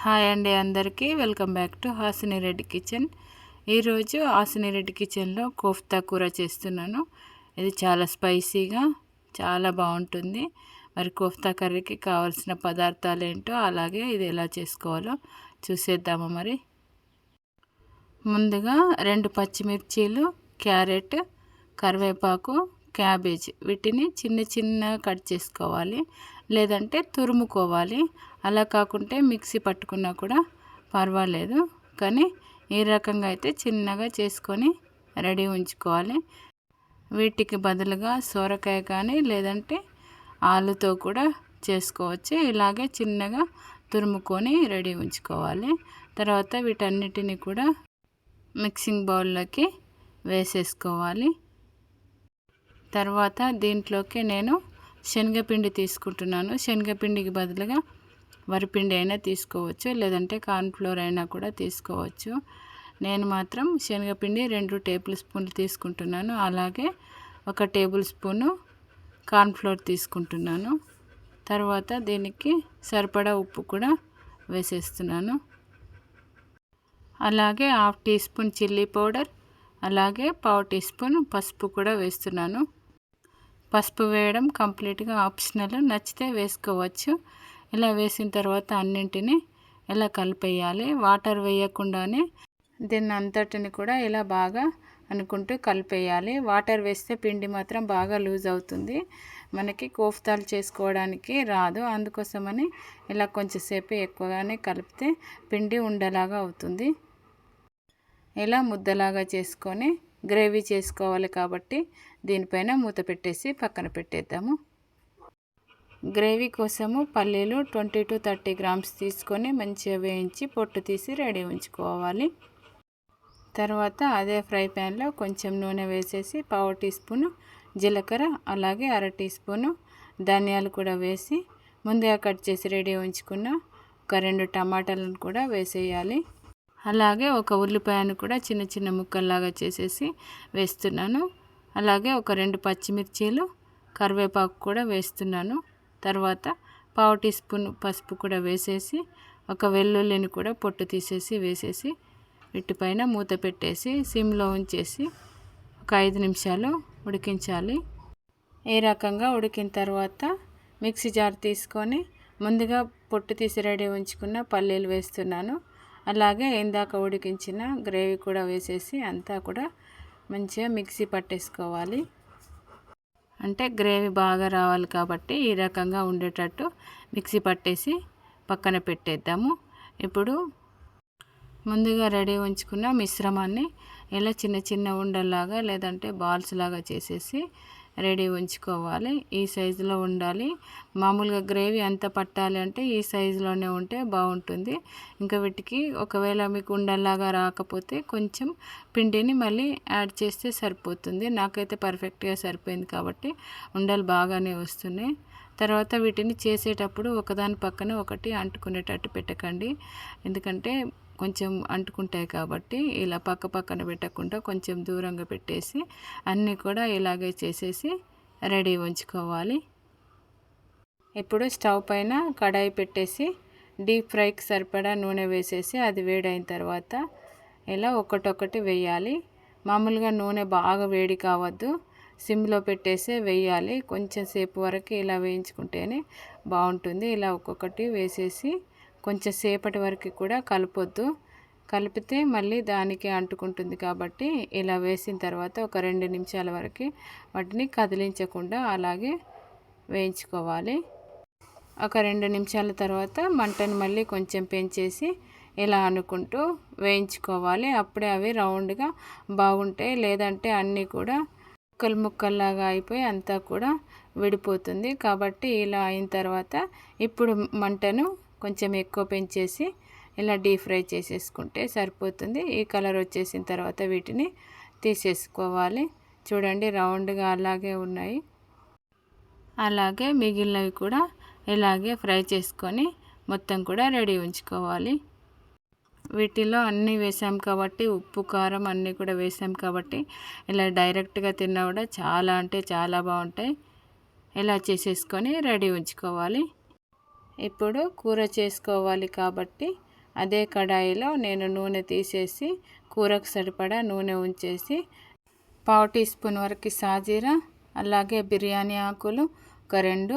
Hi అండి, అందరికీ welcome back to Hasini Reddy kitchen. ఈరోజు హాసిని రెడ్డి కిచెన్లో కోఫ్తా కూర చేస్తున్నాను. ఇది చాలా స్పైసీగా చాలా బాగుంటుంది. మరి కోఫ్తా కర్రీకి కావాల్సిన పదార్థాలు ఏంటో, అలాగే ఇది ఎలా చేసుకోవాలో చూసేద్దాము. మరి ముందుగా 2 పచ్చిమిర్చీలు, క్యారెట్, కరివేపాకు, క్యాబేజ్ వీటిని చిన్న చిన్న కట్ చేసుకోవాలి, లేదంటే తురుముకోవాలి. అలా కాకుంటే మిక్సీ పట్టుకున్నా కూడా పర్వాలేదు, కానీ ఈ రకంగా అయితే చిన్నగా చేసుకొని రెడీ ఉంచుకోవాలి. వీటికి బదులుగా సొరకాయ కానీ లేదంటే ఆలుతో కూడా చేసుకోవచ్చు. ఇలాగే చిన్నగా తురుముకొని రెడీ ఉంచుకోవాలి. తర్వాత వీటన్నిటిని కూడా మిక్సింగ్ బౌల్లోకి వేసేసుకోవాలి. తర్వాత దీంట్లోకి నేను శనగపిండి తీసుకుంటున్నాను. శనగపిండికి బదులుగా వరిపిండి అయినా తీసుకోవచ్చు, లేదంటే కార్న్ఫ్లోర్ అయినా కూడా తీసుకోవచ్చు. నేను మాత్రం శనగపిండి 2 టేబుల్ స్పూన్లు తీసుకుంటున్నాను. అలాగే 1 టేబుల్ స్పూను కార్న్ఫ్లోర్ తీసుకుంటున్నాను. తర్వాత దీనికి సరిపడా ఉప్పు కూడా వేసేస్తున్నాను. అలాగే 1/2 టీ స్పూన్ చిల్లీ పౌడర్, అలాగే 1/4 టీ స్పూన్ పసుపు కూడా వేస్తున్నాను. పసుపు వేయడం కంప్లీట్గా ఆప్షనల్, నచ్చితే వేసుకోవచ్చు. ఇలా వేసిన తర్వాత అన్నింటినీ ఇలా కలిపేయాలి. వాటర్ వేయకుండానే దీన్ని అంతటిని కూడా ఇలా బాగా అనుకుంటూ కలిపేయాలి. వాటర్ వేస్తే పిండి మాత్రం బాగా లూజ్ అవుతుంది, మనకి కోఫ్తాలు చేసుకోవడానికి రాదు. అందుకోసమని ఇలా కొంచెంసేపు ఎక్కువగానే కలిపితే పిండి ఉండలాగా అవుతుంది. ఇలా ముద్దలాగా చేసుకొని గ్రేవీ చేసుకోవాలి కాబట్టి దీనిపైన మూత పెట్టేసి పక్కన పెట్టేద్దాము. గ్రేవీ కోసము పల్లీలు 20 to 30 గ్రామ్స్ తీసుకొని మంచిగా వేయించి పొట్టు తీసి రెడీ ఉంచుకోవాలి. తర్వాత అదే ఫ్రై ప్యాన్లో కొంచెం నూనె వేసేసి 1/4 టీ స్పూను జీలకర్ర, అలాగే 1/2 టీ స్పూను ధనియాలు కూడా వేసి ముందుగా కట్ చేసి రెడీ ఉంచుకున్న ఒక 2 టమాటాలను కూడా వేసేయాలి. అలాగే 1 ఉల్లిపాయను కూడా చిన్న చిన్న ముక్కల్లాగా చేసేసి వేస్తున్నాను. అలాగే 2 పచ్చిమిర్చీలు, కరివేపాకు కూడా వేస్తున్నాను. తర్వాత 1/4 టీ స్పూన్ పసుపు కూడా వేసేసి 1 వెల్లుల్లిని కూడా పొట్టు తీసేసి వేసేసి వీటిపైన మూత పెట్టేసి సిమ్లో ఉంచేసి ఒక 5 నిమిషాలు ఉడికించాలి. ఈ రకంగా ఉడికిన తర్వాత మిక్సీ జార్ తీసుకొని ముందుగా పొట్టు తీసి రెడీ ఉంచుకున్న పల్లీలు వేస్తున్నాను. అలాగే ఇందాక ఉడికించిన గ్రేవీ కూడా వేసేసి అంతా కూడా మంచిగా మిక్సీ పట్టేసుకోవాలి. అంటే గ్రేవీ బాగా రావాలి కాబట్టి ఈ రకంగా ఉండేటట్టు మిక్సీ పట్టేసి పక్కన పెట్టేద్దాము. ఇప్పుడు ముందుగా రెడీ ఉంచుకున్న మిశ్రమాన్ని ఇలా చిన్న చిన్న ఉండల్లాగా లేదంటే బాల్స్ లాగా చేసేసి రెడీ ఉంచుకోవాలి. ఈ సైజులో ఉండాలి. మామూలుగా గ్రేవీ ఎంత పట్టాలి అంటే ఈ సైజులోనే ఉంటే బాగుంటుంది. ఇంకా వీటికి ఒకవేళ మీకు ఉండల్లాగా రాకపోతే కొంచెం పిండిని మళ్ళీ యాడ్ చేస్తే సరిపోతుంది. నాకైతే పర్ఫెక్ట్గా సరిపోయింది కాబట్టి ఉండలు బాగానే వస్తున్నాయి. తర్వాత వీటిని చేసేటప్పుడు ఒకదాని పక్కన ఒకటి అంటుకునేటట్టు పెట్టకండి, ఎందుకంటే కొంచెం అంటుకుంటాయి కాబట్టి ఇలా పక్క పక్కన పెట్టకుండా కొంచెం దూరంగా పెట్టేసి అన్నీ కూడా ఇలాగే చేసేసి రెడీ ఉంచుకోవాలి. ఇప్పుడు స్టవ్ పైన కడాయి పెట్టేసి డీప్ ఫ్రైకి సరిపడా నూనె వేసేసి అది వేడైన తర్వాత ఇలా ఒక్కొక్కటి వేయాలి. మామూలుగా నూనె బాగా వేడి కావద్దు, సిమ్లో పెట్టేసే వేయాలి. కొంచెం సేపు వరకు ఇలా వేయించుకుంటేనే బాగుంటుంది. ఇలా ఒక్కొక్కటి వేసేసి కొంచెం సేపటి వరకు కూడా కలపొద్దు, కలిపితే మళ్ళీ దానికి అంటుకుంటుంది కాబట్టి ఇలా వేసిన తర్వాత ఒక 2 నిమిషాల వరకు వాటిని కదిలించకుండా అలాగే వేయించుకోవాలి. ఒక 2 నిమిషాల తర్వాత మంటను మళ్ళీ కొంచెం పెంచేసి ఇలా అనుకుంటూ వేయించుకోవాలి. అప్పుడే అవి రౌండ్గా బాగుంటాయి, లేదంటే అన్నీ కూడా ముక్కల్లాగా అయిపోయి అంతా కూడా విడిపోతుంది. కాబట్టి ఇలా అయిన తర్వాత ఇప్పుడు మంటను కొంచెం ఎక్కువ పెంచేసి ఇలా డీప్ ఫ్రై చేసేసుకుంటే సరిపోతుంది. ఈ కలర్ వచ్చేసిన తర్వాత వీటిని తీసేసుకోవాలి. చూడండి రౌండ్గా అలాగే ఉన్నాయి. అలాగే మిగిలినవి కూడా ఇలాగే ఫ్రై చేసుకొని మొత్తం కూడా రెడీ ఉంచుకోవాలి. వీటిలో అన్నీ వేసాం కాబట్టి ఉప్పు కారం అన్నీ కూడా వేసాం కాబట్టి ఇలా డైరెక్ట్గా తిన్నా కూడా చాలా అంటే చాలా బాగుంటాయి. ఇలా చేసేసుకొని రెడీ ఉంచుకోవాలి. ఇప్పుడు కూర చేసుకోవాలి కాబట్టి అదే కడాయిలో నేను నూనె తీసేసి కూరకు సరిపడా నూనె ఉంచేసి పావు టీ స్పూన్ వరకు సాజీరా, అలాగే బిర్యానీ ఆకులు ఒక 2,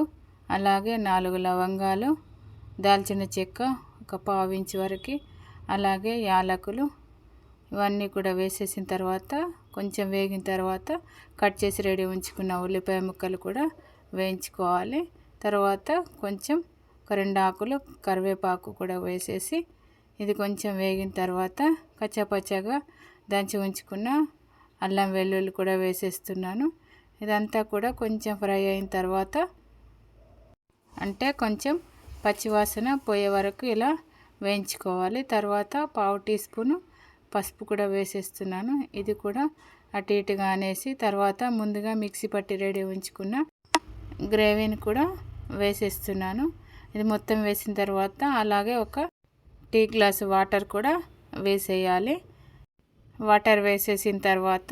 అలాగే 4 లవంగాలు, దాల్చిన చెక్క ఒక పావు ఇంచు వరకు, అలాగే యాలకులు ఇవన్నీ కూడా వేసేసిన తర్వాత కొంచెం వేగిన తర్వాత కట్ చేసి రెడీ ఉంచుకున్న ఉల్లిపాయ ముక్కలు కూడా వేయించుకోవాలి. తర్వాత కొంచెం ఒక 2 ఆకులు కరివేపాకు కూడా వేసేసి ఇది కొంచెం వేగిన తర్వాత కచ్చాపచ్చాగా దంచి ఉంచుకున్న అల్లం వెల్లుల్లి కూడా వేసేస్తున్నాను. ఇదంతా కూడా కొంచెం ఫ్రై అయిన తర్వాత అంటే కొంచెం పచ్చివాసన పోయే వరకు ఇలా వేయించుకోవాలి. తర్వాత పావు టీ స్పూను పసుపు కూడా వేసేస్తున్నాను. ఇది కూడా అటు ఇటుగా అనేసి తర్వాత ముందుగా మిక్సీ పట్టి రెడీ ఉంచుకున్న గ్రేవీని కూడా వేసేస్తున్నాను. ఇది మొత్తం వేసిన తర్వాత అలాగే ఒక టీ గ్లాసు వాటర్ కూడా వేసేయాలి. వాటర్ వేసేసిన తర్వాత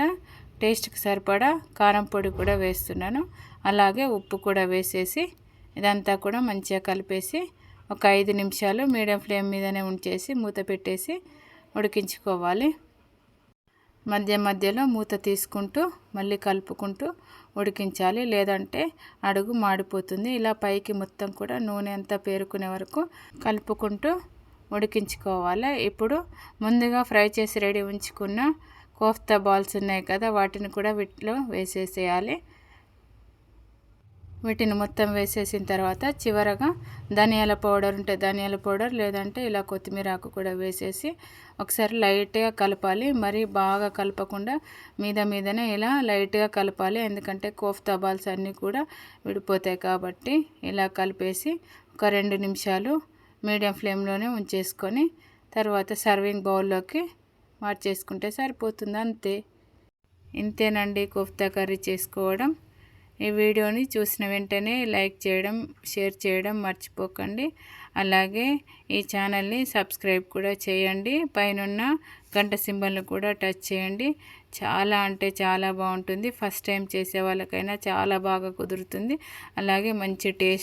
టేస్ట్కి సరిపడా కారం పొడి కూడా వేస్తున్నాను. అలాగే ఉప్పు కూడా వేసేసి ఇదంతా కూడా మంచిగా కలిపేసి ఒక 5 నిమిషాలు మీడియం ఫ్లేమ్ మీదనే ఉంచేసి మూత పెట్టేసి ఉడికించుకోవాలి. మధ్య మధ్యలో మూత తీసుకుంటూ మళ్ళీ కలుపుకుంటూ ఉడికించాలి, లేదంటే అడుగు మాడిపోతుంది. ఇలా పైకి మొత్తం కూడా నూనె అంతా పేరుకునే వరకు కలుపుకుంటూ ఉడికించుకోవాలి. ఇప్పుడు ముందుగా ఫ్రై చేసి రెడీ ఉంచుకున్న కోఫ్తా బాల్స్ ఉన్నాయి కదా, వాటిని కూడా వీటిలో వేసేసేయాలి. వీటిని మొత్తం వేసేసిన తర్వాత చివరగా ధనియాల పౌడర్ ఉంటే ధనియాల పౌడర్, లేదంటే ఇలా కొత్తిమీర ఆకు కూడా వేసేసి ఒకసారి లైట్గా కలపాలి. మరి బాగా కలపకుండా మీదనే ఇలా లైట్గా కలపాలి, ఎందుకంటే కోఫ్తా బాల్స్ అన్నీ కూడా విడిపోతాయి కాబట్టి. ఇలా కలిపేసి ఒక 2 నిమిషాలు మీడియం ఫ్లేమ్లోనే ఉంచేసుకొని తర్వాత సర్వింగ్ బౌల్లోకి మార్చేసుకుంటే సరిపోతుంది. అంతే, ఇంతేనండి కోఫ్తా కర్రీ చేసుకోవడం. ఈ వీడియోని చూసిన వెంటనే లైక్ చేయడం, షేర్ చేయడం మర్చిపోకండి. అలాగే ఈ ఛానల్ని సబ్స్క్రైబ్ కూడా చేయండి. పైనున్న గంట సింబల్ని కూడా టచ్ చేయండి. చాలా అంటే చాలా బాగుంటుంది. ఫస్ట్ టైం చేసే వాళ్ళకైనా చాలా బాగా కుదురుతుంది. అలాగే మంచి టేస్ట్